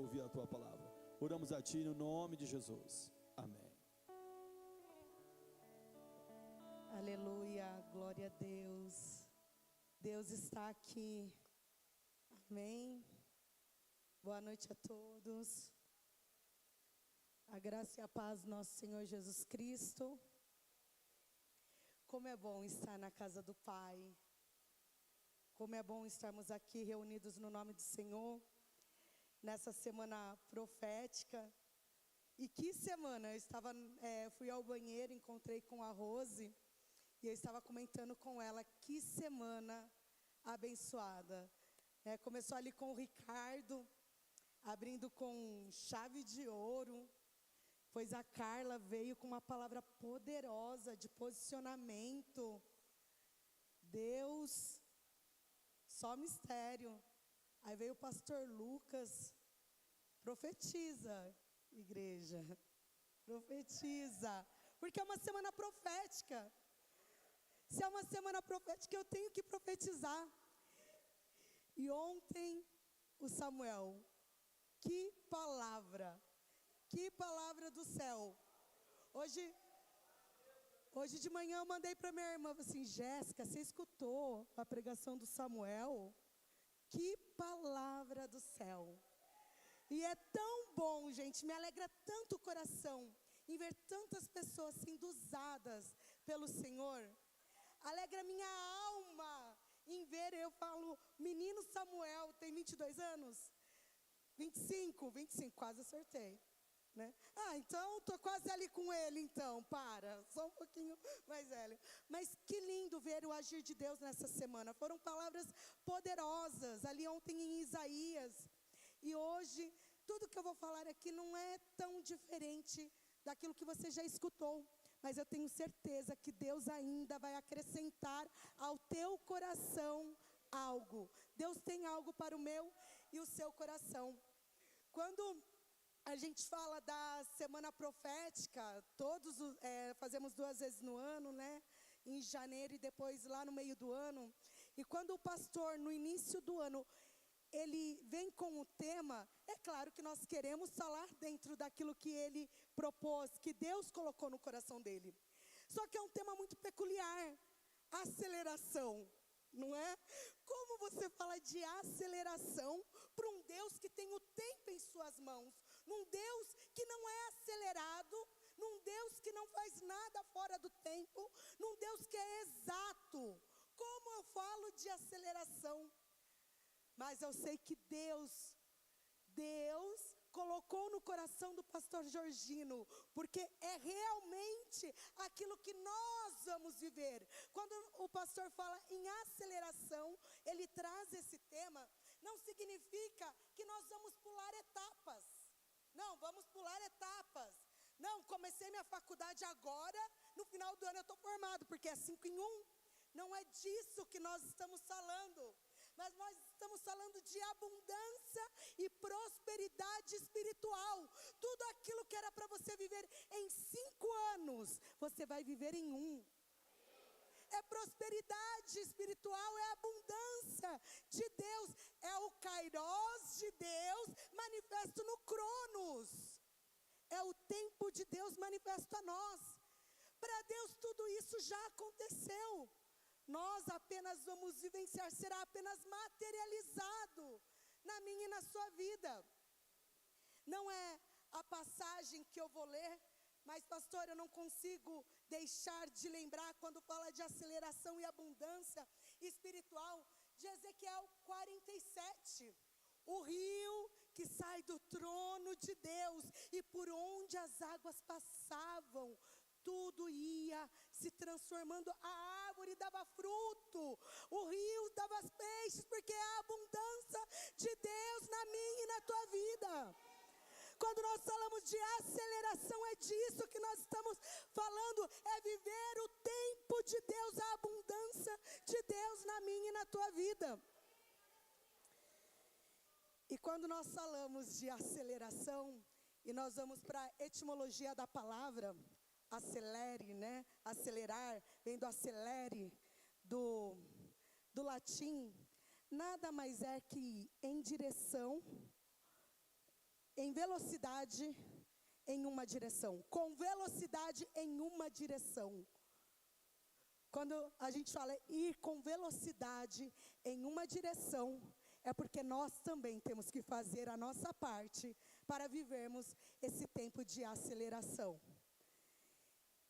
ouvir a tua palavra. Oramos a ti no nome de Jesus. Amém. Aleluia, glória a Deus. Deus está aqui. Amém. Boa noite a todos. A graça e a paz do nosso Senhor Jesus Cristo. Como é bom estar na casa do Pai. Como é bom estarmos aqui reunidos no nome do Senhor, nessa semana profética. E que semana! Eu fui ao banheiro, encontrei com a Rose, e eu estava comentando com ela, que semana abençoada. Começou ali com o Ricardo, abrindo com chave de ouro, pois a Carla veio com uma palavra poderosa de posicionamento. Deus... Só mistério. Aí veio o pastor Lucas. Profetiza, igreja. Profetiza. Porque é uma semana profética. Se é uma semana profética, eu tenho que profetizar. E ontem, o Samuel. Que palavra. Que palavra do céu. Hoje de manhã eu mandei para minha irmã, assim, Jéssica, você escutou a pregação do Samuel? Que palavra do céu. E é tão bom, gente, me alegra tanto o coração em ver tantas pessoas sendo usadas pelo Senhor. Alegra minha alma em ver, eu falo, menino Samuel, tem 22 anos? 25, quase acertei. Né? Então estou quase ali com ele, então, só um pouquinho mais velho. Mas que lindo ver o agir de Deus nessa semana. Foram palavras poderosas, ali ontem em Isaías. E hoje, tudo que eu vou falar aqui não é tão diferente daquilo que você já escutou. Mas eu tenho certeza que Deus ainda vai acrescentar ao teu coração algo. Deus tem algo para o meu e o seu coração. Quando a gente fala da semana profética, fazemos 2 vezes no ano, né? Em janeiro e depois lá no meio do ano. E quando o pastor, no início do ano, ele vem com o tema, é claro que nós queremos falar dentro daquilo que ele propôs, que Deus colocou no coração dele. Só que é um tema muito peculiar, aceleração. Não é? Como você fala de aceleração para um Deus que tem o tempo em suas mãos, num Deus que não é acelerado, num Deus que não faz nada fora do tempo, num Deus que é exato. Como eu falo de aceleração? Mas eu sei que Deus colocou no coração do pastor Jorginho, porque é realmente aquilo que nós vamos viver. Quando o pastor fala em aceleração, ele traz esse tema, não significa que nós vamos pular etapas. Não, vamos pular etapas. Não, comecei minha faculdade agora, no final do ano eu estou formado, porque é 5 em 1. Não é disso que nós estamos falando. Mas nós estamos falando de abundância e prosperidade espiritual. Tudo aquilo que era para você viver em 5 anos, você vai viver em 1. É prosperidade espiritual, é abundância de Deus. É o Kairos de Deus manifesto no Cronos. É o tempo de Deus manifesto a nós. Para Deus tudo isso já aconteceu. Nós apenas vamos vivenciar, será apenas materializado na minha e na sua vida. Não é a passagem que eu vou ler, mas pastor, eu não consigo deixar de lembrar quando fala de aceleração e abundância espiritual, de Ezequiel 47. O rio que sai do trono de Deus e por onde as águas passavam, tudo ia se transformando, a árvore dava fruto, o rio dava peixes, porque é a abundância de Deus na minha e na tua vida. Quando nós falamos de aceleração, é disso que nós estamos falando, é viver o tempo de Deus, a abundância de Deus na minha e na tua vida. E quando nós falamos de aceleração, e nós vamos para a etimologia da palavra, acelere, né? Acelerar, vem do acelere, do latim, nada mais é que em direção em velocidade em uma direção. Com velocidade em uma direção. Quando a gente fala ir com velocidade em uma direção, é porque nós também temos que fazer a nossa parte para vivermos esse tempo de aceleração.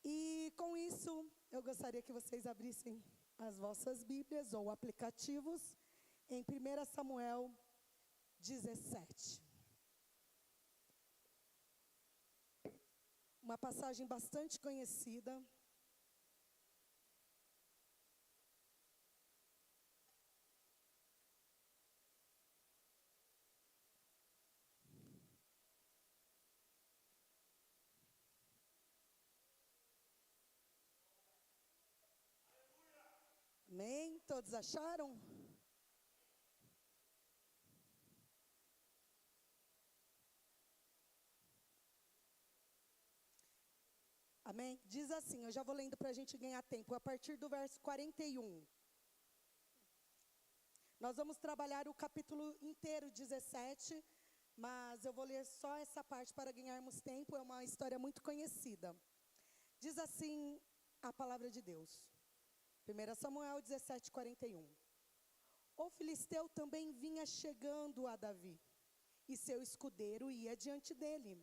E com isso, eu gostaria que vocês abrissem as vossas Bíblias ou aplicativos em 1 Samuel 17. Uma passagem bastante conhecida. Amém? Todos acharam? Amém? Diz assim, eu já vou lendo para a gente ganhar tempo, a partir do verso 41. Nós vamos trabalhar o capítulo inteiro, 17, mas eu vou ler só essa parte para ganharmos tempo, é uma história muito conhecida. Diz assim a palavra de Deus. 1 Samuel 17, 41. O filisteu também vinha chegando a Davi, e seu escudeiro ia diante dele.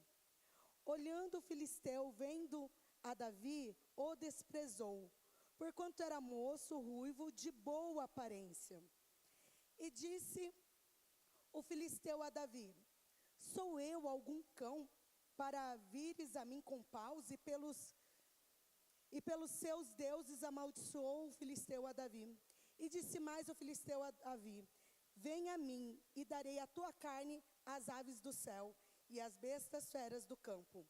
Olhando o filisteu, vendo a Davi, o desprezou, porquanto era moço, ruivo, de boa aparência. E disse o filisteu a Davi: sou eu algum cão, para vires a mim com paus? E pelos seus deuses amaldiçoou o filisteu a Davi. E disse mais o filisteu a Davi: vem a mim, e darei a tua carne às aves do céu, e às bestas feras do campo.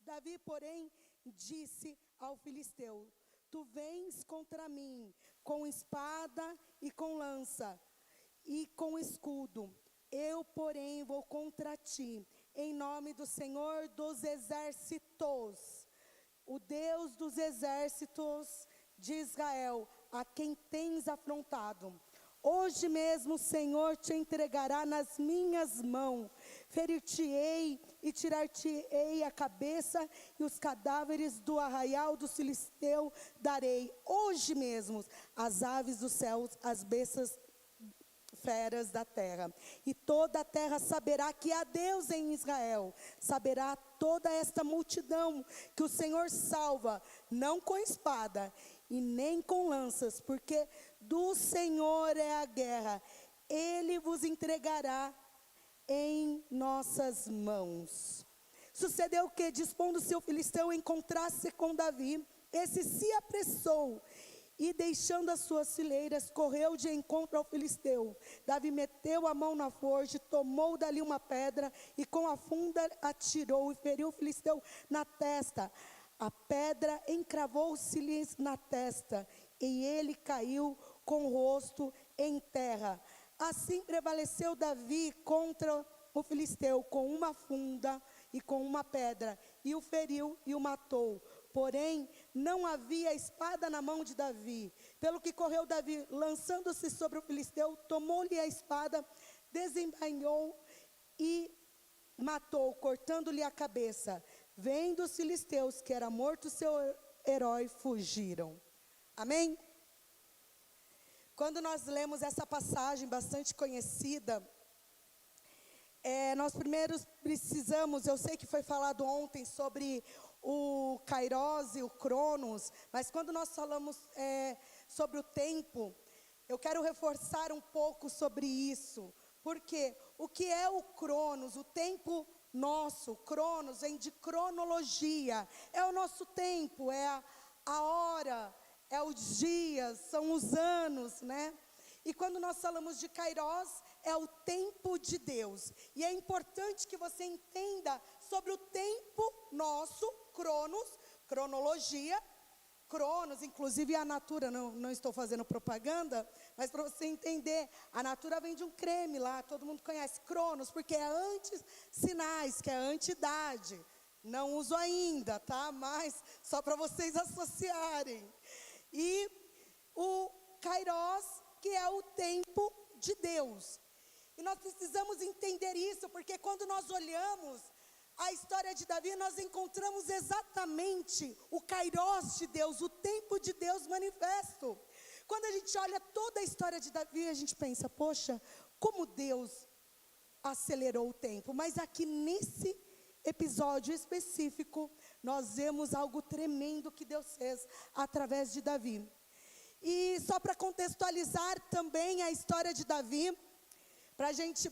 Davi, porém, disse ao filisteu: tu vens contra mim com espada e com lança e com escudo. Eu, porém, vou contra ti, em nome do Senhor dos exércitos, o Deus dos exércitos de Israel, a quem tens afrontado. Hoje mesmo o Senhor te entregará nas minhas mãos. Ferir-te-ei e tirar-te-ei a cabeça, e os cadáveres do arraial do filisteu darei. Hoje mesmo as aves dos céus, as bestas feras da terra. E toda a terra saberá que há Deus em Israel. Saberá toda esta multidão que o Senhor salva, não com espada e nem com lanças, porque do Senhor é a guerra. Ele vos entregará em nossas mãos. Sucedeu que, dispondo-se o filisteu encontrar-se com Davi, esse se apressou e, deixando as suas fileiras, correu de encontro ao filisteu. Davi meteu a mão na forja, tomou dali uma pedra e com a funda atirou e feriu o filisteu na testa. A pedra encravou-se-lhe na testa e ele caiu com o rosto em terra. Assim prevaleceu Davi contra o filisteu com uma funda e com uma pedra, e o feriu e o matou. Porém, não havia espada na mão de Davi. Pelo que correu Davi, lançando-se sobre o filisteu, tomou-lhe a espada, desembainhou e matou, cortando-lhe a cabeça. Vendo os filisteus que era morto seu herói, fugiram. Amém? Quando nós lemos essa passagem bastante conhecida, nós primeiro precisamos, eu sei que foi falado ontem sobre o Kairos e o Cronos, mas quando nós falamos sobre o tempo, eu quero reforçar um pouco sobre isso. Porque o que é o Cronos? O tempo nosso, Cronos vem de cronologia, é o nosso tempo, é a hora, é os dias, são os anos, né? E quando nós falamos de Kairos, é o tempo de Deus. E é importante que você entenda sobre o tempo nosso, Cronos, cronologia, Cronos, inclusive a Natura, não estou fazendo propaganda, mas para você entender, a Natura vem de um creme lá, todo mundo conhece, Cronos, porque é antes sinais, que é antidade. Não uso ainda, tá? Mas só para vocês associarem. E o Kairos, que é o tempo de Deus. E nós precisamos entender isso, porque quando nós olhamos a história de Davi, nós encontramos exatamente o Kairos de Deus, o tempo de Deus manifesto. Quando a gente olha toda a história de Davi, a gente pensa, poxa, como Deus acelerou o tempo. Mas aqui nesse episódio específico, nós vemos algo tremendo que Deus fez através de Davi. E só para contextualizar também a história de Davi,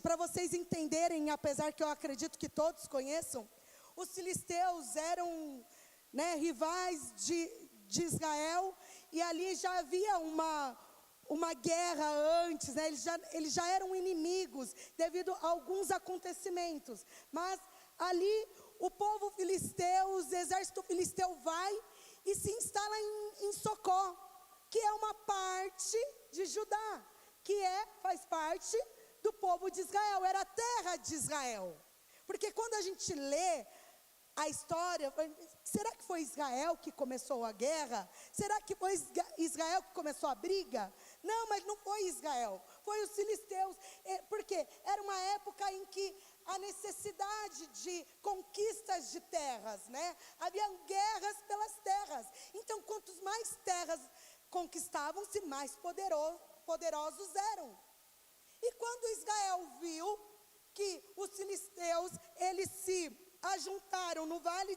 para vocês entenderem, apesar que eu acredito que todos conheçam, os filisteus eram, rivais de Israel, e ali já havia uma guerra antes, eles já eram inimigos devido a alguns acontecimentos. Mas ali o povo filisteu, o exército filisteu vai e se instala em Socó, que é uma parte de Judá, faz parte do povo de Israel, era a terra de Israel. Porque quando a gente lê a história, será que foi Israel que começou a guerra? Será que foi Israel que começou a briga? Não, mas não foi Israel, foi os filisteus, porque era uma época em que a necessidade de conquistas de terras, haviam guerras pelas terras. Então, quantos mais terras conquistavam-se, mais poderosos eram. E quando Israel viu que os filisteus, eles se ajuntaram no vale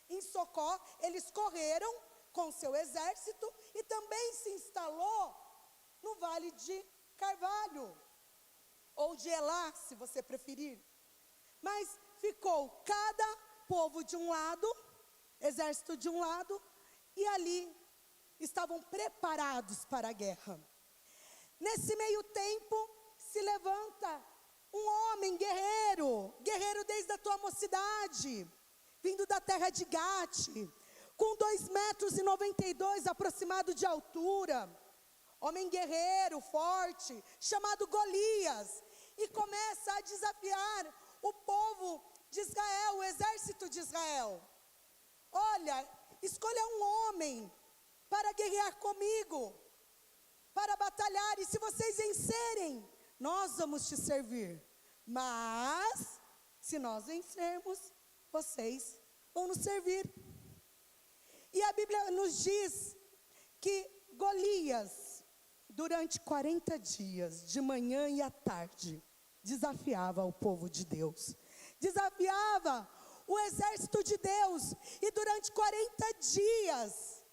em Socó, eles correram com seu exército e também se instalou no vale de Carvalho, ou de Elá, se você preferir. Mas ficou cada povo de um lado, exército de um lado, e ali estavam preparados para a guerra. Nesse meio tempo, se levanta um homem guerreiro desde a tua mocidade, vindo da terra de Gate, com 2,92 metros aproximado de altura, homem guerreiro, forte, chamado Golias, e começa a desafiar o povo de Israel, o exército de Israel. Olha, escolha um homem para guerrear comigo, para batalhar, e se vocês vencerem, nós vamos te servir. Mas, se nós vencermos, vocês vão nos servir. E a Bíblia nos diz que Golias, durante 40 dias, de manhã e à tarde, desafiava o povo de Deus, desafiava o exército de Deus, e durante 40 dias,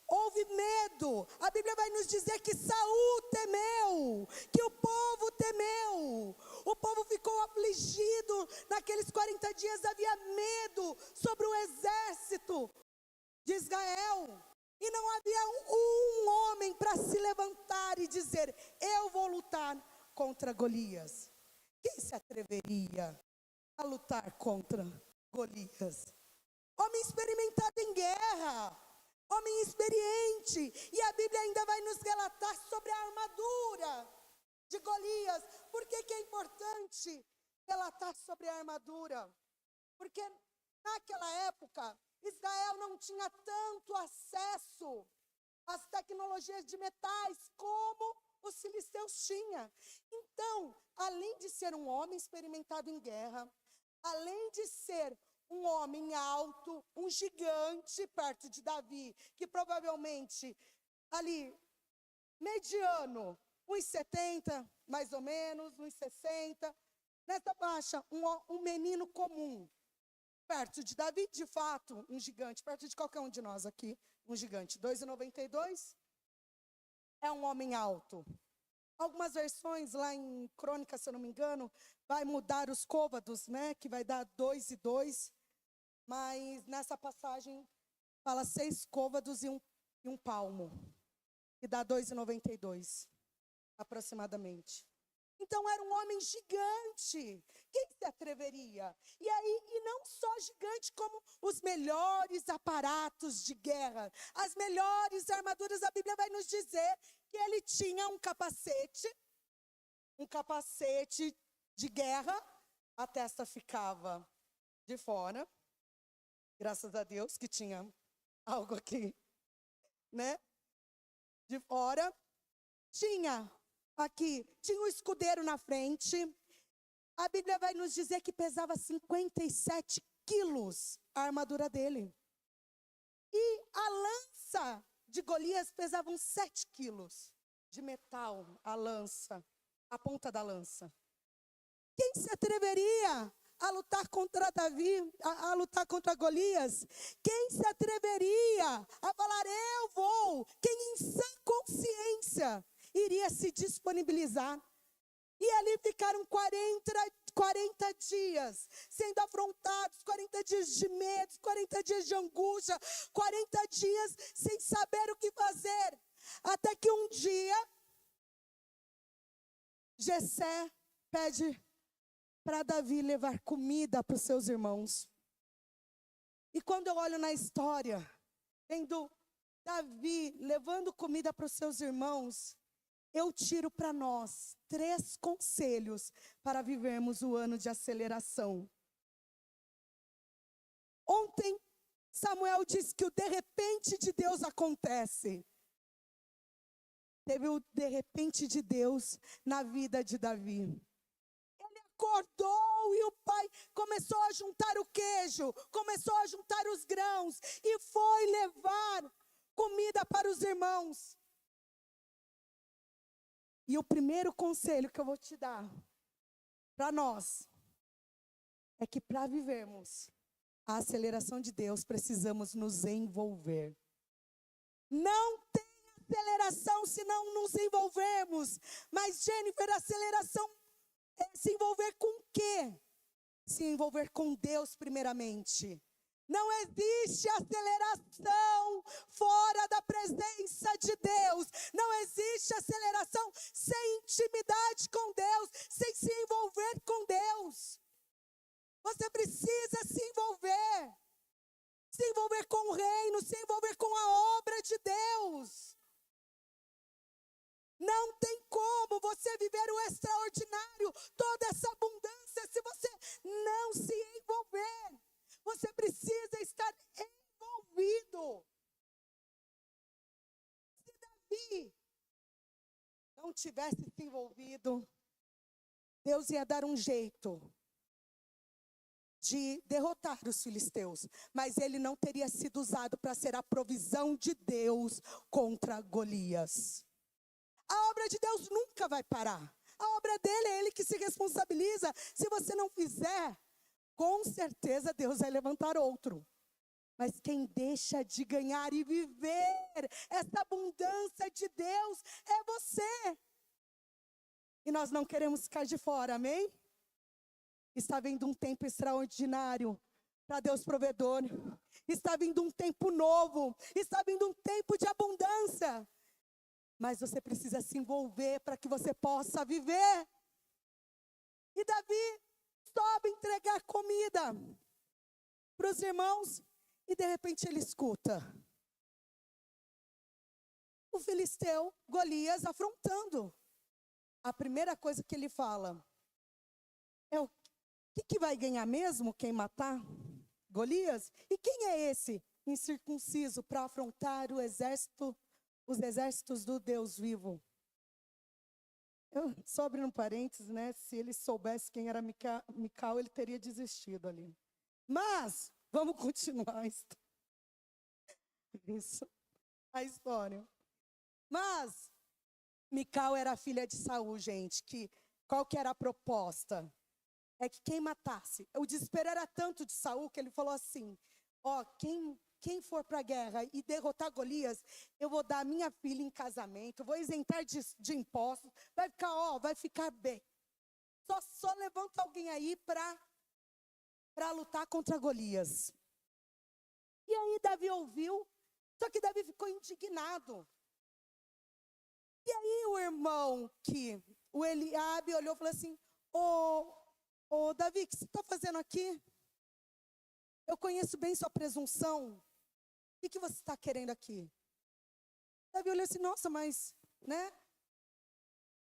houve medo. A Bíblia vai nos dizer que Saul temeu, que o povo temeu. O povo ficou afligido. Naqueles 40 dias havia medo sobre o exército de Israel. E não havia um homem para se levantar e dizer, eu vou lutar contra Golias. Quem se atreveria a lutar contra Golias? Homem experimentado em guerra, homem experiente, e a Bíblia ainda vai nos relatar sobre a armadura de Golias. Por que é importante relatar sobre a armadura? Porque naquela época, Israel não tinha tanto acesso às tecnologias de metais como os filisteus tinham. Então, além de ser um homem experimentado em guerra, além de ser um homem alto, um gigante perto de Davi, que provavelmente ali, mediano, 1,70, mais ou menos, 1,60, nessa faixa, um menino comum, perto de Davi, de fato, um gigante, perto de qualquer um de nós aqui, um gigante, 2,92, é um homem alto. Algumas versões lá em Crônica, se eu não me engano, vai mudar os côvados, que vai dar 2 e 2, mas nessa passagem fala 6 côvados e um palmo, que dá 2,92 aproximadamente. Então era um homem gigante. Quem se atreveria? E não só gigante, como os melhores aparatos de guerra, as melhores armaduras. A Bíblia vai nos dizer que ele tinha um capacete de guerra, a testa ficava de fora, graças a Deus que tinha algo aqui, de fora. Tinha aqui, tinha um escudeiro na frente. A Bíblia vai nos dizer que pesava 57 quilos a armadura dele. E a lança de Golias pesava uns 7 quilos de metal, a lança, a ponta da lança. Quem se atreveria a lutar contra Davi, a lutar contra Golias? Quem se atreveria a falar, eu vou? Quem em sã consciência iria se disponibilizar? E ali ficaram 40 dias sendo afrontados, 40 dias de medo, 40 dias de angústia, 40 dias sem saber o que fazer. Até que um dia, Jessé pede para Davi levar comida para os seus irmãos. E quando eu olho na história, vendo Davi levando comida para os seus irmãos, eu tiro para nós 3 conselhos para vivermos o ano de aceleração. Ontem, Samuel disse que o de repente de Deus acontece. Teve o de repente de Deus na vida de Davi. Ele acordou e o pai começou a juntar o queijo, começou a juntar os grãos e foi levar comida para os irmãos. E o primeiro conselho que eu vou te dar para nós é que para vivermos a aceleração de Deus, precisamos nos envolver. Não tem aceleração se não nos envolvermos. Mas, Jennifer, aceleração é se envolver com o quê? Se envolver com Deus primeiramente. Não existe aceleração fora da presença de Deus. Não existe aceleração sem intimidade com Deus, sem se envolver com Deus. Você precisa se envolver com o reino, se envolver com a obra de Deus. Não tem como você viver o extraordinário, toda essa abundância, se você não se envolver. Você precisa estar envolvido. Se Davi não tivesse se envolvido, Deus ia dar um jeito de derrotar os filisteus. Mas ele não teria sido usado para ser a provisão de Deus contra Golias. A obra de Deus nunca vai parar. A obra dele é ele que se responsabiliza. Se você não fizer, com certeza Deus vai levantar outro. Mas quem deixa de ganhar e viver essa abundância de Deus é você. E nós não queremos ficar de fora, amém? Está vindo um tempo extraordinário para Deus provedor. Está vindo um tempo novo. Está vindo um tempo de abundância. Mas você precisa se envolver para que você possa viver. E Davi sobe entregar comida para os irmãos e de repente ele escuta o filisteu Golias afrontando. A primeira coisa que ele fala é o que vai ganhar mesmo quem matar Golias? E quem é esse incircunciso para afrontar os exércitos do Deus vivo? Eu só abrindo um parênteses, né? Se ele soubesse quem era Mical, ele teria desistido ali. Mas, vamos continuar a história. Mas, Mical era filha de Saul, gente. Qual que era a proposta? É que quem matasse. O desespero era tanto de Saul que ele falou assim, quem for para a guerra e derrotar Golias, eu vou dar a minha filha em casamento, vou isentar de impostos, vai ficar bem. Só levanta alguém aí para lutar contra Golias. E aí Davi ouviu, só que Davi ficou indignado. E aí o irmão o Eliabe olhou e falou assim, ô Davi, o que você está fazendo aqui? Eu conheço bem sua presunção. O que você está querendo aqui? Davi olhou assim, nossa, mas, né?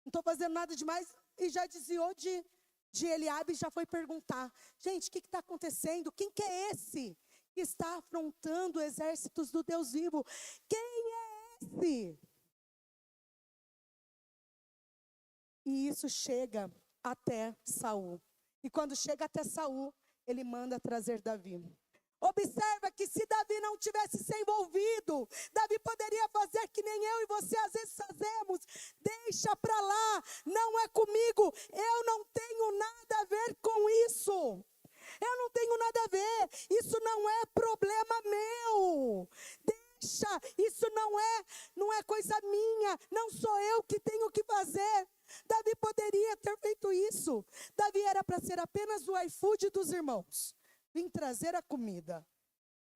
Não estou fazendo nada demais. E já desviou de Eliabe e já foi perguntar. Gente, o que está acontecendo? Quem que é esse que está afrontando exércitos do Deus vivo? Quem é esse? E isso chega até Saul. E quando chega até Saul, ele manda trazer Davi. Observa que se Davi não tivesse se envolvido, Davi poderia fazer que nem eu e você às vezes fazemos. Deixa para lá, não é comigo, eu não tenho nada a ver com isso. Eu não tenho nada a ver, isso não é problema meu. Deixa, isso não é coisa minha, não sou eu que tenho que fazer. Davi poderia ter feito isso. Davi era para ser apenas o iFood dos irmãos. Vim trazer a comida.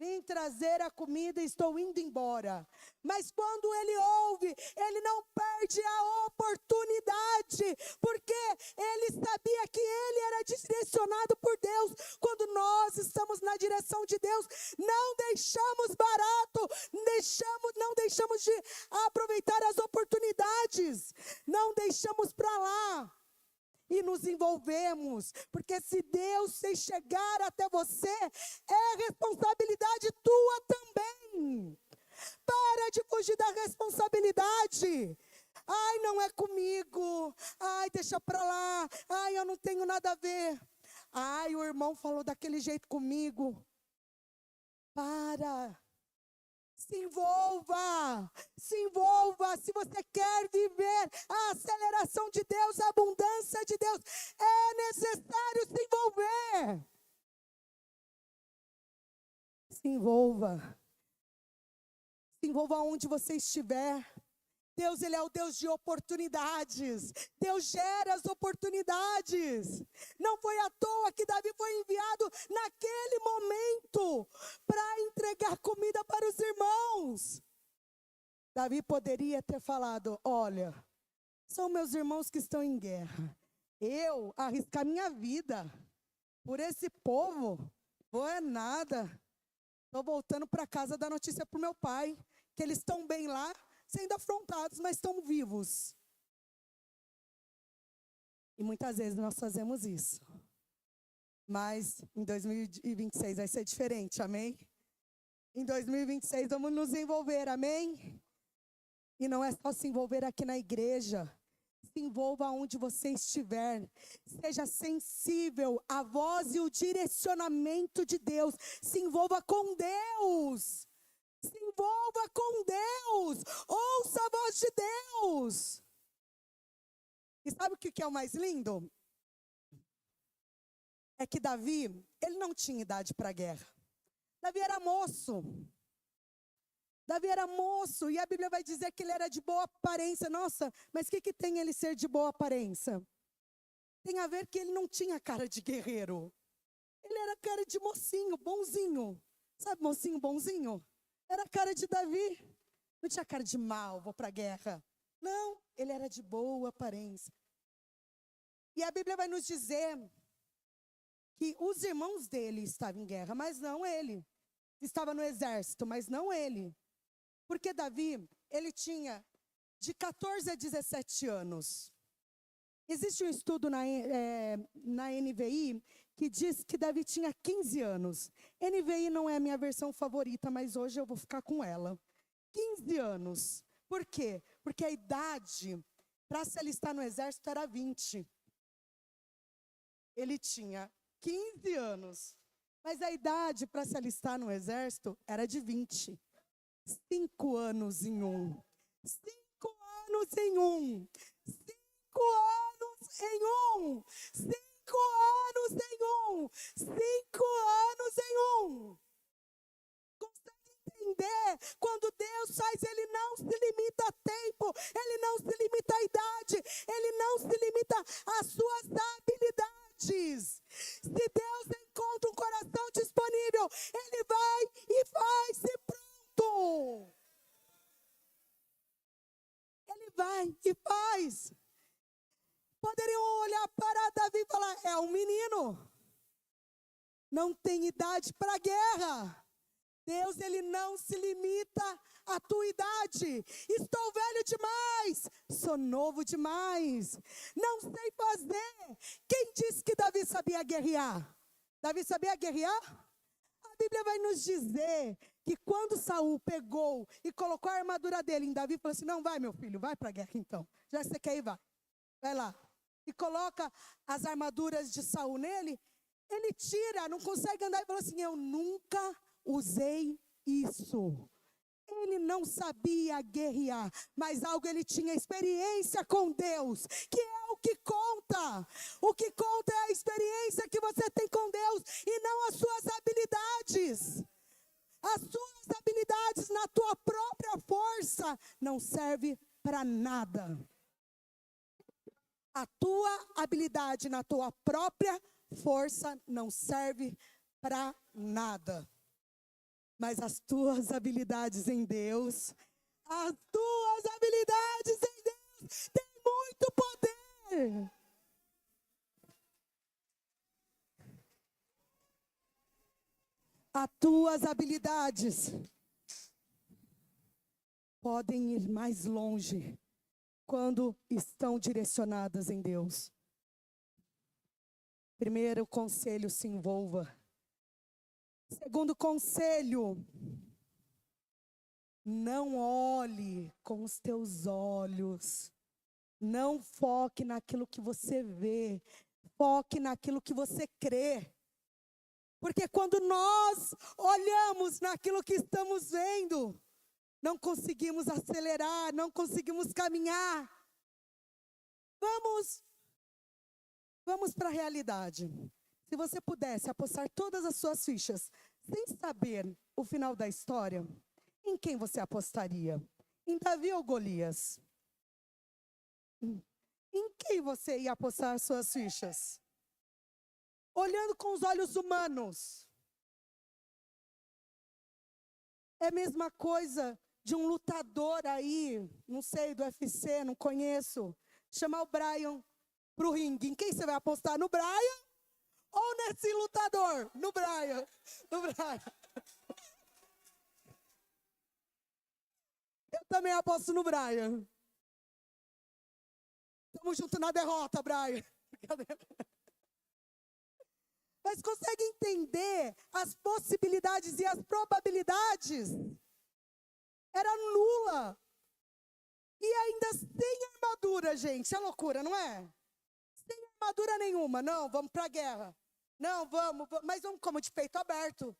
Vim trazer a comida e estou indo embora. Mas quando ele ouve, ele não perde a oportunidade, porque ele sabia que ele era direcionado por Deus. Quando nós estamos na direção de Deus, não deixamos barato, não deixamos de aproveitar as oportunidades, não deixamos para lá. E nos envolvemos, porque se Deus chegar até você, é responsabilidade tua também. Para de fugir da responsabilidade. Ai, não é comigo. Ai, deixa pra lá. Ai, eu não tenho nada a ver. Ai, o irmão falou daquele jeito comigo. Para. Se envolva, se envolva. Se você quer viver a aceleração de Deus, a abundância de Deus, é necessário se envolver. Se envolva. Se envolva onde você estiver. Deus, Ele é o Deus de oportunidades. Deus gera as oportunidades. Não foi à toa que Davi foi enviado naquele momento para entregar comida para os irmãos. Davi poderia ter falado, olha, são meus irmãos que estão em guerra. Eu arriscar minha vida por esse povo, vou é nada. Estou voltando para casa dar notícia para o meu pai, que eles estão bem lá, sendo afrontados, mas estão vivos. E muitas vezes nós fazemos isso. Mas em 2026 vai ser diferente, amém? Em 2026 vamos nos envolver, amém? E não é só se envolver aqui na igreja. Se envolva onde você estiver. Seja sensível à voz e o direcionamento de Deus. Se envolva com Deus. Se envolva com Deus. Ouça a voz de Deus. E sabe o que é o mais lindo? É que Davi, ele não tinha idade para a guerra. Davi era moço. Davi era moço. E a Bíblia vai dizer que ele era de boa aparência. Nossa, mas o que tem ele ser de boa aparência? Tem a ver que ele não tinha cara de guerreiro. Ele era cara de mocinho, bonzinho. Sabe mocinho, bonzinho? Era a cara de Davi. Não tinha cara de mal, vou para a guerra. Não, ele era de boa aparência. E a Bíblia vai nos dizer que os irmãos dele estavam em guerra, mas não ele. Estava no exército, mas não ele. Porque Davi, ele tinha de 14 a 17 anos. Existe um estudo na NVI que diz que Davi tinha 15 anos. NVI não é a minha versão favorita, mas hoje eu vou ficar com ela. 15 anos. Por quê? Porque a idade para se alistar no exército era 20. Ele tinha 15 anos. Mas a idade para se alistar no exército era de 20. 5 anos em um. 5 anos em um. 5 anos em um. 5 anos em um. 5 anos em um. Consegue entender? Quando Deus faz, Ele não se limita a tempo. Ele não se limita a idade. Ele não se limita às suas habilidades. Se Deus encontra um coração disponível, Ele vai e faz-se pronto. Ele vai e faz. Poderiam olhar para Davi e falar, é um menino. Não tem idade para a guerra. Deus, Ele não se limita à tua idade. Estou velho demais. Sou novo demais. Não sei fazer. Quem disse que Davi sabia guerrear? Davi sabia guerrear? A Bíblia vai nos dizer que quando Saul pegou e colocou a armadura dele em Davi, falou assim, não, vai meu filho, vai para a guerra então. Já que você quer ir, vai. Vai lá. e coloca as armaduras de Saul nele, ele tira, não consegue andar e fala assim: eu nunca usei isso. Ele não sabia guerrear, mas algo ele tinha experiência com Deus, que é o que conta. O que conta é a experiência que você tem com Deus e não as suas habilidades. As suas habilidades na tua própria força não serve para nada. A tua habilidade na tua própria força não serve para nada. Mas as tuas habilidades em Deus, as tuas habilidades em Deus têm muito poder. As tuas habilidades podem ir mais longe quando estão direcionadas em Deus. Primeiro conselho, se envolva. Segundo conselho, não olhe com os teus olhos. Não foque naquilo que você vê. Foque naquilo que você crê. Porque quando nós olhamos naquilo que estamos vendo, não conseguimos acelerar, não conseguimos caminhar. Vamos para a realidade. Se você pudesse apostar todas as suas fichas, sem saber o final da história, em quem você apostaria? Em Davi ou Golias? Em quem você ia apostar suas fichas? Olhando com os olhos humanos. É a mesma coisa de um lutador aí, não sei, do UFC, não conheço, chamar o Brian para o ringue. Em quem você vai apostar? No Brian? Ou nesse lutador? No Brian. No Brian. Eu também aposto no Brian. Estamos juntos na derrota, Brian. Mas consegue entender as possibilidades e as probabilidades? Era nula. E ainda sem armadura, gente. É loucura, não é? Sem armadura nenhuma. Não, vamos para a guerra. Não, mas vamos como? De peito aberto.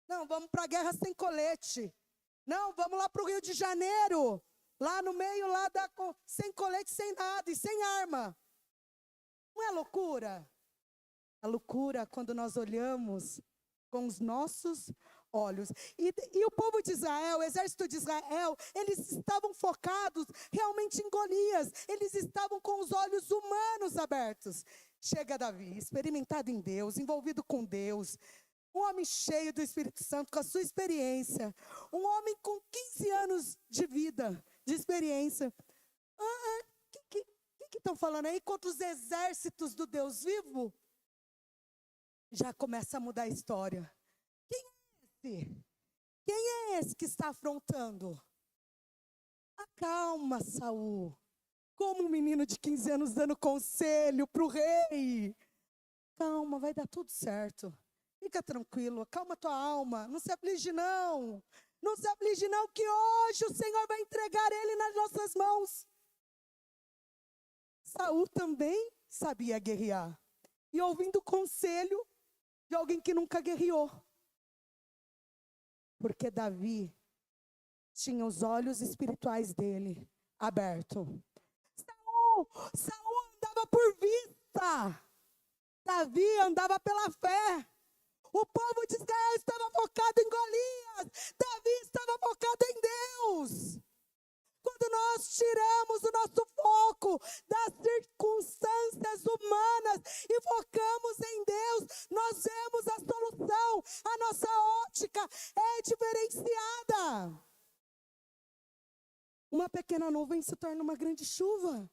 Não, vamos para a guerra sem colete. Não, vamos lá para o Rio de Janeiro. Lá no meio, sem colete, sem nada e sem arma. Não é loucura? A loucura quando nós olhamos com os nossos olhos. E o povo de Israel, o exército de Israel, eles estavam focados realmente em Golias. Eles estavam com os olhos humanos abertos. Chega Davi, experimentado em Deus, envolvido com Deus. Um homem cheio do Espírito Santo, com a sua experiência. Um homem com 15 anos de vida, de experiência. O que estão falando aí contra os exércitos do Deus vivo? Já começa a mudar a história. Quem é esse? Quem é esse que está afrontando? Acalma, Saul. Como um menino de 15 anos dando conselho para o rei. Calma, vai dar tudo certo. Fica tranquilo, acalma tua alma. Não se aflige não. Não se aflige não, que hoje o Senhor vai entregar ele nas nossas mãos. Saul também sabia guerrear. E ouvindo o conselho de alguém que nunca guerreou. Porque Davi tinha os olhos espirituais dele abertos. Saul andava por vista. Davi andava pela fé. O povo de Israel estava focado em Golias. Davi estava focado em Deus. Quando nós tiramos o nosso foco das circunstâncias humanas e focamos em Deus, nós vemos a solução. A nossa ótica é diferenciada. Uma pequena nuvem se torna uma grande chuva.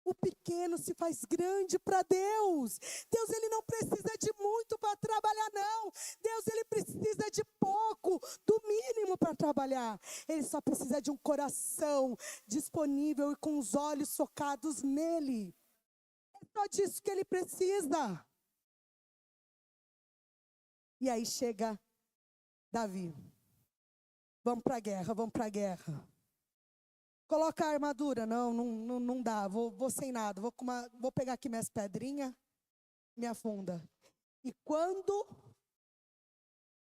O pequeno se faz grande para Deus. Deus, ele não precisa de muito para trabalhar, não. Deus, ele precisa de pouco, do mínimo para trabalhar. Ele só precisa de um coração disponível e com os olhos focados nele. É só disso que ele precisa. E aí chega Davi. Vamos para a guerra, vamos para a guerra. Coloca a armadura. Não dá. Vou sem nada. Vou pegar aqui minhas pedrinhas, minha funda. E quando,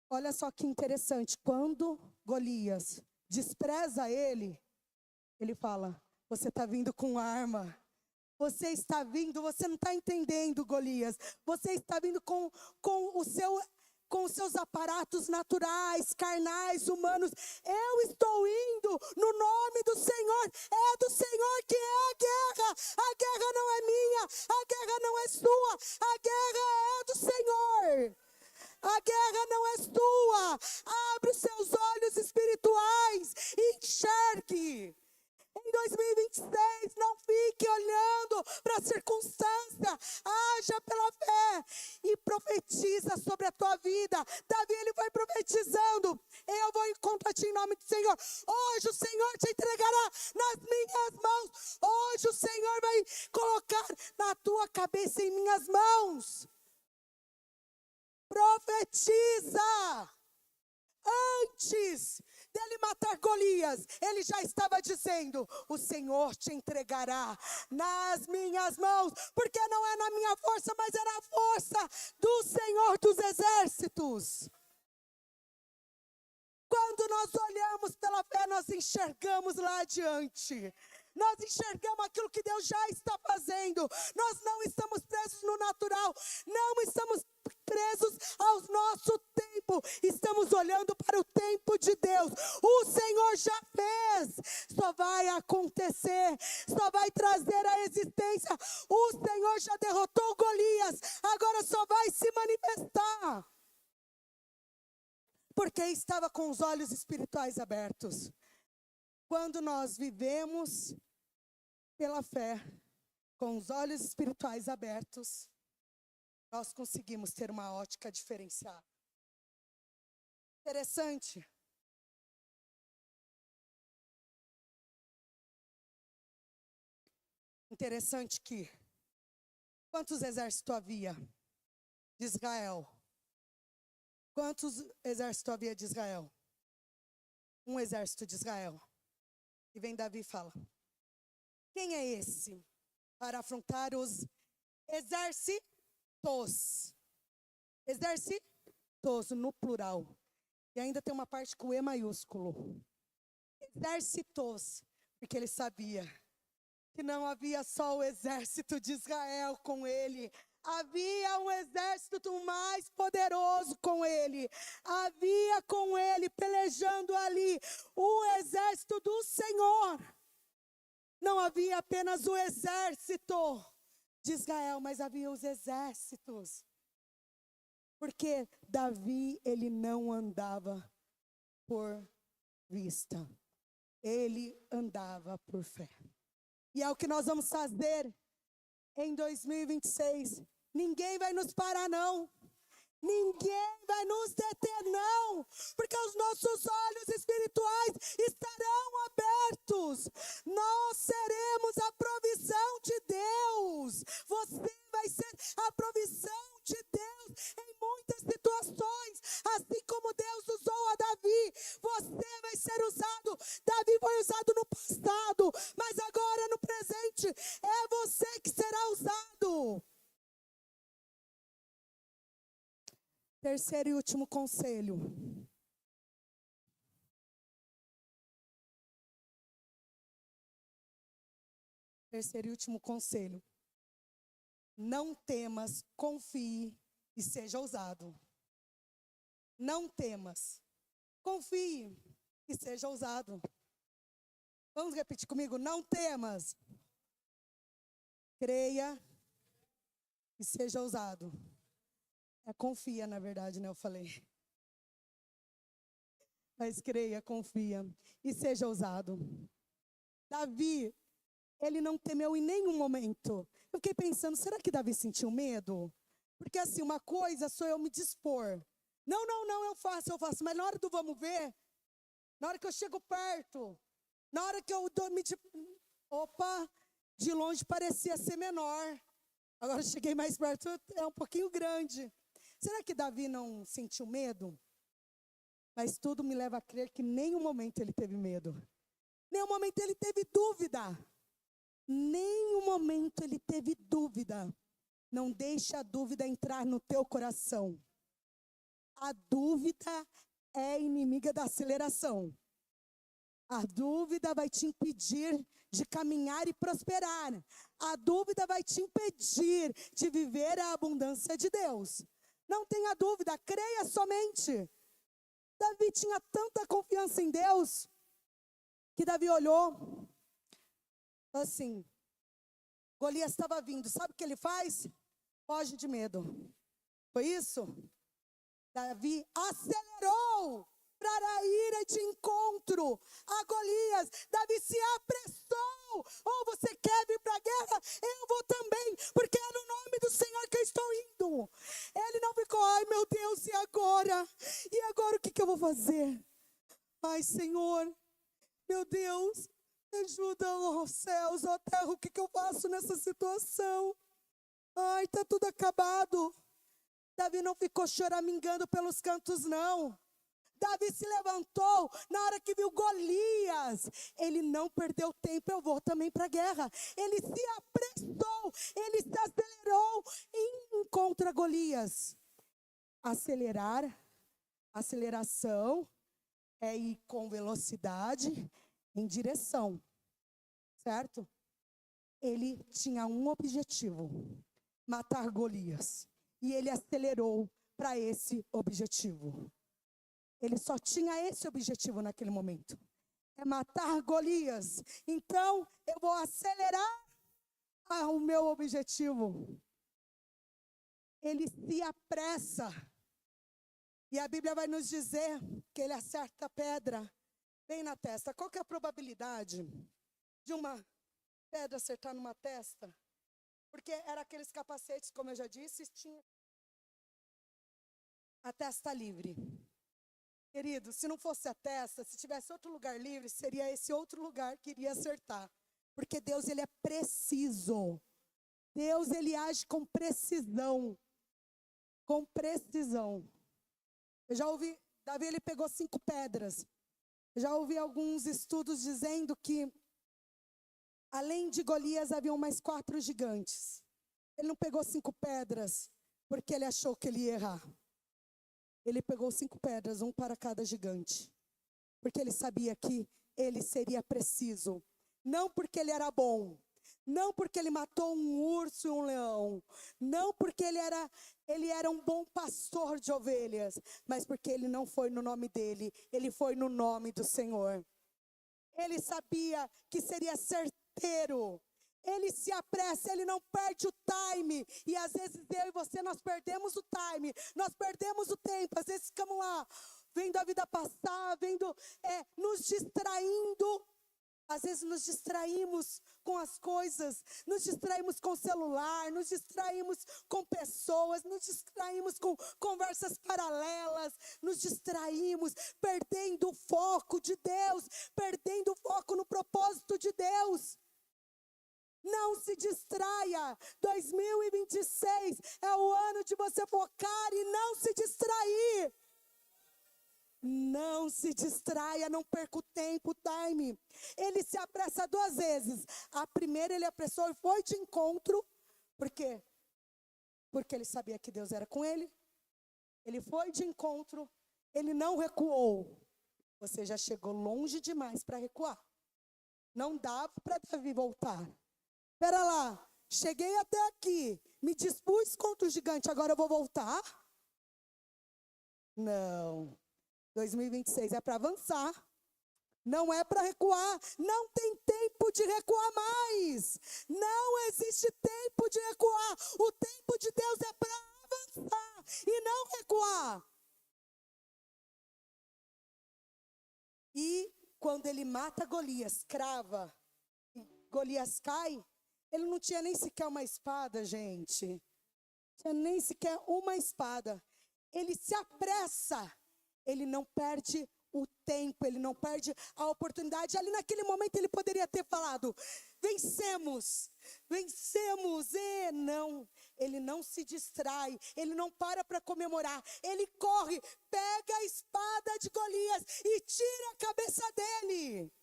olha só que interessante, quando Golias despreza ele, ele fala, você está vindo com arma. Você está vindo, você não está entendendo, Golias. Você está vindo com os seus aparatos naturais, carnais, humanos. Eu estou indo no nome do Senhor. É do Senhor que é a guerra. A guerra não é minha, a guerra não é sua. A guerra é do Senhor. A guerra não é sua. Abre os seus olhos espirituais e enxergue. Em 2026, não fique olhando para a circunstância, haja pela fé e profetiza sobre a tua vida. Davi, ele vai profetizando, eu vou contra ti em nome do Senhor. Hoje o Senhor te entregará nas minhas mãos. Hoje o Senhor vai colocar na tua cabeça em minhas mãos. Profetiza. Antes dele matar Golias, ele já estava dizendo, o Senhor te entregará nas minhas mãos, porque não é na minha força, mas é na força do Senhor dos exércitos. Quando nós olhamos pela fé, nós enxergamos lá adiante. Nós enxergamos aquilo que Deus já está fazendo. Nós não estamos presos no natural, não estamos presos ao nosso tempo, estamos olhando para o tempo de Deus. O Senhor já fez, só vai acontecer, só vai trazer a existência. O Senhor já derrotou Golias, agora só vai se manifestar, porque estava com os olhos espirituais abertos. Quando nós vivemos pela fé, com os olhos espirituais abertos, nós conseguimos ter uma ótica diferenciada. Interessante. Interessante que, quantos exércitos havia de Israel? Quantos exércitos havia de Israel? Um exército de Israel. E vem Davi e fala, quem é esse para afrontar os exércitos? Exércitos no plural. E ainda tem uma parte com E maiúsculo. Exércitos, porque ele sabia que não havia só o exército de Israel com ele. Havia um exército mais poderoso com ele. Havia com ele, pelejando ali, o exército do Senhor. Não havia apenas o exército de Israel, mas havia os exércitos. Porque Davi, ele não andava por vista. Ele andava por fé. E é o que nós vamos fazer em 2026. Ninguém vai nos parar, não. Ninguém vai nos deter, não. Porque os nossos olhos espirituais estarão abertos. Nós seremos a provisão de Deus. Você vai ser a provisão de Deus em muitas situações. Assim como Deus usou a Davi, você vai ser usado. Davi foi usado no passado, mas agora no presente é você que será usado. Terceiro e último conselho. Terceiro e último conselho. Não temas, confie e seja ousado. Não temas, confie e seja ousado. Vamos repetir comigo? Não temas, creia e seja ousado. Confia, na verdade, né? Eu falei. Mas creia, confia e seja ousado. Davi, ele não temeu em nenhum momento. Eu fiquei pensando, será que Davi sentiu medo? Porque assim, uma coisa sou eu me dispor. Não, eu faço. Mas na hora do vamos ver, na hora que eu chego perto, na hora que eu de longe parecia ser menor. Agora eu cheguei mais perto, é um pouquinho grande. Será que Davi não sentiu medo? Mas tudo me leva a crer que em nenhum momento ele teve medo. Nenhum momento ele teve dúvida. Nenhum momento ele teve dúvida. Não deixe a dúvida entrar no teu coração. A dúvida é inimiga da aceleração. A dúvida vai te impedir de caminhar e prosperar. A dúvida vai te impedir de viver a abundância de Deus. Não tenha dúvida, creia somente. Davi tinha tanta confiança em Deus, que Davi olhou, assim, Golias estava vindo, sabe o que ele faz? Foge de medo. Foi isso? Davi acelerou para ir de encontro a Golias. Davi se apressou. Ou você quer vir para a guerra? Eu vou também, porque é no nome do Senhor que eu estou indo. Ele não ficou, ai meu Deus, e agora? E agora o que eu vou fazer? Ai Senhor, meu Deus, me ajuda, ó céus, ó terra, o que eu faço nessa situação? Ai, está tudo acabado. Davi não ficou choramingando pelos cantos, não. Davi se levantou na hora que viu Golias. Ele não perdeu tempo, eu vou também para a guerra. Ele se apressou, ele se acelerou em encontro a Golias. Aceleração é ir com velocidade em direção, certo? Ele tinha um objetivo, matar Golias. E ele acelerou para esse objetivo. Ele só tinha esse objetivo naquele momento. É matar Golias. Então, eu vou acelerar o meu objetivo. Ele se apressa. E a Bíblia vai nos dizer que ele acerta a pedra bem na testa. Qual que é a probabilidade de uma pedra acertar numa testa? Porque era aqueles capacetes, como eu já disse, tinha a testa livre. Querido, se não fosse a testa, se tivesse outro lugar livre, seria esse outro lugar que iria acertar. Porque Deus, ele é preciso. Deus, ele age com precisão. Com precisão. Eu já ouvi, Davi, ele pegou 5 pedras. Eu já ouvi alguns estudos dizendo que, além de Golias, haviam mais 4 gigantes. Ele não pegou 5 pedras, porque ele achou que ele ia errar. Ele pegou 5 pedras, um para cada gigante. Porque ele sabia que ele seria preciso. Não porque ele era bom. Não porque ele matou um urso e um leão. Não porque ele era um bom pastor de ovelhas. Mas porque ele não foi no nome dele. Ele foi no nome do Senhor. Ele sabia que seria certeiro. Ele se apressa, ele não perde o time. E às vezes eu e você, nós perdemos o time. Nós perdemos o tempo. Às vezes ficamos lá, vendo a vida passar, nos distraindo. Às vezes nos distraímos com as coisas. Nos distraímos com o celular. Nos distraímos com pessoas. Nos distraímos com conversas paralelas. Nos distraímos perdendo o foco de Deus. Perdendo o foco no propósito de Deus. Não se distraia. 2026 é o ano de você focar e não se distrair. Não se distraia, não perca o tempo, o time. Ele se apressa 2 vezes. A primeira ele apressou e foi de encontro. Por quê? Porque ele sabia que Deus era com ele. Ele foi de encontro. Ele não recuou. Você já chegou longe demais para recuar. Não dava para Davi voltar. Espera lá, cheguei até aqui, me dispus contra o gigante, agora eu vou voltar? Não. 2026 é para avançar, não é para recuar. Não tem tempo de recuar mais. Não existe tempo de recuar. O tempo de Deus é para avançar e não recuar. E quando ele mata Golias, crava, Golias cai, ele não tinha nem sequer uma espada, gente. Não tinha nem sequer uma espada. Ele se apressa. Ele não perde o tempo, ele não perde a oportunidade. Ali naquele momento ele poderia ter falado, vencemos. E não, ele não se distrai, ele não para comemorar. Ele corre, pega a espada de Golias e tira a cabeça dele.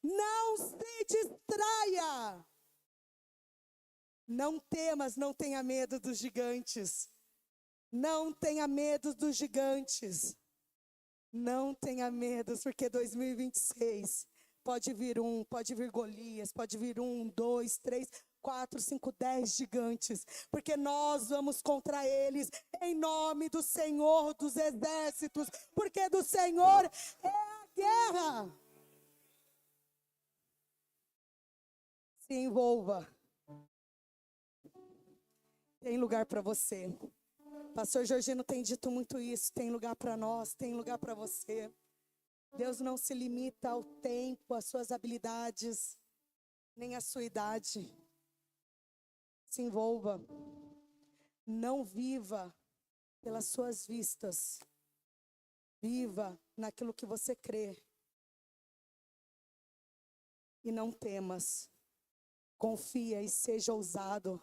Não se distraia. Não temas, não tenha medo dos gigantes. Não tenha medo dos gigantes. Não tenha medo, porque 2026 pode vir Golias, pode vir 1, 2, 3, 4, 5, 10 gigantes, porque nós vamos contra eles em nome do Senhor dos Exércitos, porque do Senhor é a guerra. Se envolva. Tem lugar para você. Pastor Georgino tem dito muito isso. Tem lugar para nós, tem lugar para você. Deus não se limita ao tempo, às suas habilidades, nem à sua idade. Se envolva. Não viva pelas suas vistas. Viva naquilo que você crê. E não temas. Confia e seja ousado.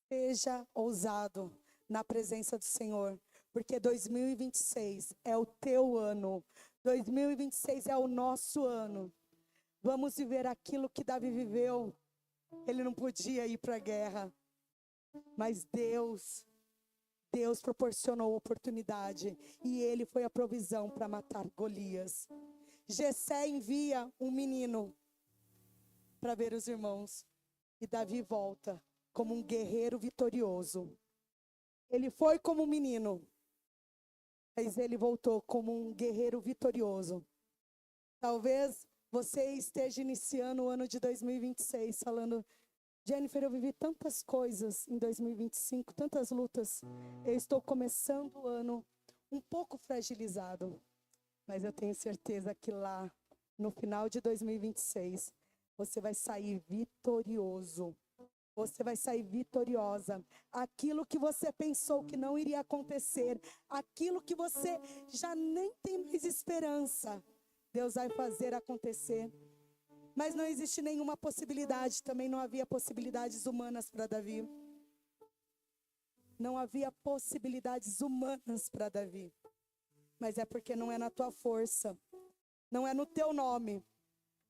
Seja ousado na presença do Senhor, porque 2026 é o teu ano, 2026 é o nosso ano. Vamos viver aquilo que Davi viveu. Ele não podia ir para a guerra, mas Deus proporcionou oportunidade e ele foi a provisão para matar Golias. Jessé envia um menino para ver os irmãos e Davi volta como um guerreiro vitorioso. Ele foi como um menino, mas ele voltou como um guerreiro vitorioso. Talvez você esteja iniciando o ano de 2026 falando: Jennifer, eu vivi tantas coisas em 2025, tantas lutas. Eu estou começando o ano um pouco fragilizado, mas eu tenho certeza que lá, no final de 2026, você vai sair vitorioso. Você vai sair vitoriosa. Aquilo que você pensou que não iria acontecer, aquilo que você já nem tem mais esperança, Deus vai fazer acontecer. Mas não existe nenhuma possibilidade, também não havia possibilidades humanas para Davi. Não havia possibilidades humanas para Davi. Mas é porque não é na tua força, não é no teu nome,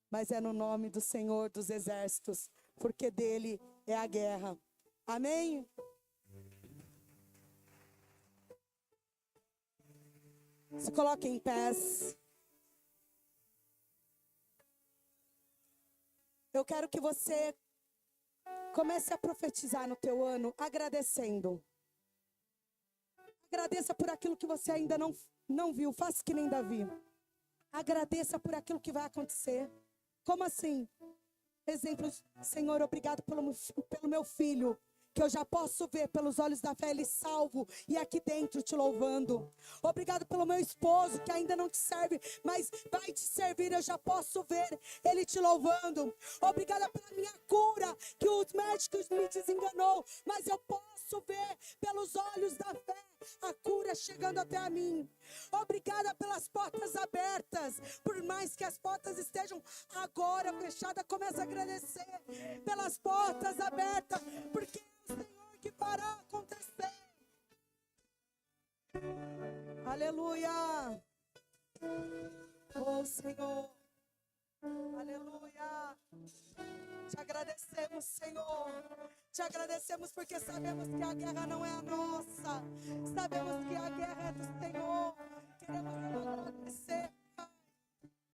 mas é no nome do Senhor dos Exércitos, porque dele é a guerra. Amém? Se coloque em pés. Eu quero que você comece a profetizar no teu ano agradecendo. Agradeça por aquilo que você ainda não viu. Faça que nem Davi. Agradeça por aquilo que vai acontecer. Como assim? Exemplo, Senhor, obrigado pelo meu filho, que eu já posso ver pelos olhos da fé ele salvo e aqui dentro te louvando. Obrigado pelo meu esposo, que ainda não te serve, mas vai te servir, eu já posso ver ele te louvando. Obrigada pela minha cura, que os médicos me desenganou, mas eu posso ver pelos olhos da fé a cura chegando até a mim. Obrigada pelas portas abertas, por mais que as portas estejam agora fechadas, comece a agradecer pelas portas abertas, porque é o Senhor que fará acontecer. Aleluia. Oh Senhor, aleluia. Te agradecemos, Senhor. Te agradecemos porque sabemos que a guerra não é a nossa. Sabemos que a guerra é do Senhor. Queremos agradecer